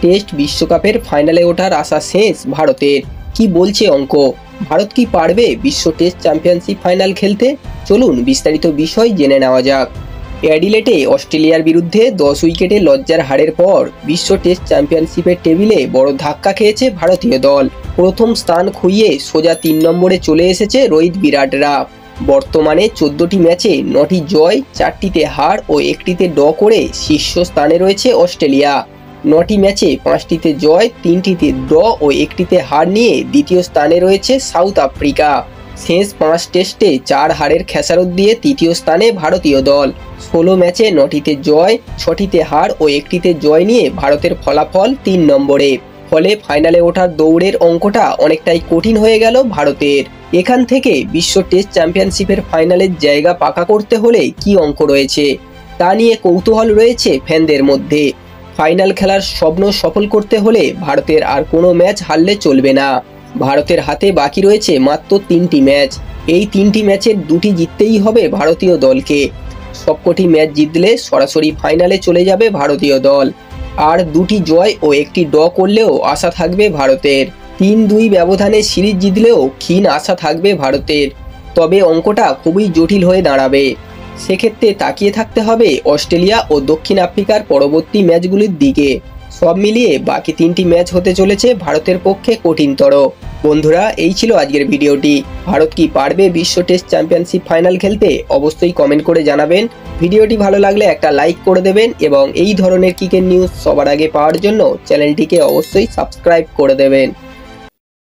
Test বিশ্বকাপের ফাইনালে ওঠার আশা শেষ ভারতের। কি বলছে অঙ্ক? ভারত কি পারবে বিশ্ব টেস্ট চ্যাম্পিয়নশিপ ফাইনাল খেলতে? চলুন বিস্তারিত বিষয় জেনে নেওয়া যাক। অ্যাডিলেডে অস্ট্রেলিয়ার বিরুদ্ধে 10 উইকেটে লজ্জার হারের পর বিশ্ব টেস্ট চ্যাম্পিয়নশিপের টেবিলে বড় ধাক্কা খেয়েছে ভারতীয় দল। প্রথম স্থান খুইয়ে সোজা 3 নম্বরে চলে এসেছে রোহিত বিরাটরা। বর্তমানে 14টি ম্যাচে 9টি জয়, 4টিতে হার ও 1টিতে ড্র করে শীর্ষ স্থানে রয়েছে অস্ট্রেলিয়া। 9টি ম্যাচে 5টিতে জয়, 3টিতে ড্র ও 1টিতে হার নিয়ে দ্বিতীয় স্থানে রয়েছে সাউথ আফ্রিকা। শেষ 5 টেস্টে 4 হারের খেসারত দিয়ে তৃতীয় স্থানে ভারতীয় দল। 16 ম্যাচে 9টিতে জয়, 6টিতে হার ও 1টিতে জয় নিয়ে ভারতের ফলাফল 3 নম্বরে। ফলে ফাইনালে ওঠার দৌড়ের অঙ্কটা অনেকটাই কঠিন হয়ে গেল ভারতের। এখান থেকে বিশ্ব টেস্ট চ্যাম্পিয়নশিপের ফাইনালের জায়গা পাকা করতে হলে কি অঙ্ক রয়েছে তা নিয়ে কৌতূহল রয়েছে ফ্যানদের মধ্যে। ফাইনাল খেলার স্বপ্ন সফল করতে হলে ভারতের আর কোনো ম্যাচ হারলে চলবে না। ভারতের হাতে বাকি রয়েছে মাত্র 3টি ম্যাচ। এই 3টি ম্যাচের 2টি জিততেই হবে ভারতীয় দলকে। সবকটি ম্যাচ জিতলে সরাসরি ফাইনালে চলে যাবে ভারতীয় দল। আর 2টি জয় ও 1টি ড্র করলেও আশা থাকবে ভারতের। 3-2 ব্যবধানে সিরিজ জিতলেও ক্ষীণ আশা থাকবে ভারতের। তবে অঙ্কটা খুবই জটিল হয়ে দাঁড়াবে। সেক্ষেত্রে তাকিয়ে থাকতে হবে অস্ট্রেলিয়া ও দক্ষিণ আফ্রিকার পরবর্তী ম্যাচগুলির দিকে। সব মিলিয়ে বাকি 3টি ম্যাচ হতে চলেছে ভারতের পক্ষে কঠিনতর। বন্ধুরা, এই ছিল আজকের ভিডিওটি। ভারত কি পারবে বিশ্ব টেস্ট চ্যাম্পিয়নশিপ ফাইনাল খেলতে? অবশ্যই কমেন্ট করে জানাবেন। ভিডিওটি ভালো লাগলে একটা লাইক করে দেবেন এবং এই ধরনের ক্রিকেট নিউজ সবার আগে পাওয়ার জন্য চ্যানেলটিকে অবশ্যই সাবস্ক্রাইব করে দেবেন।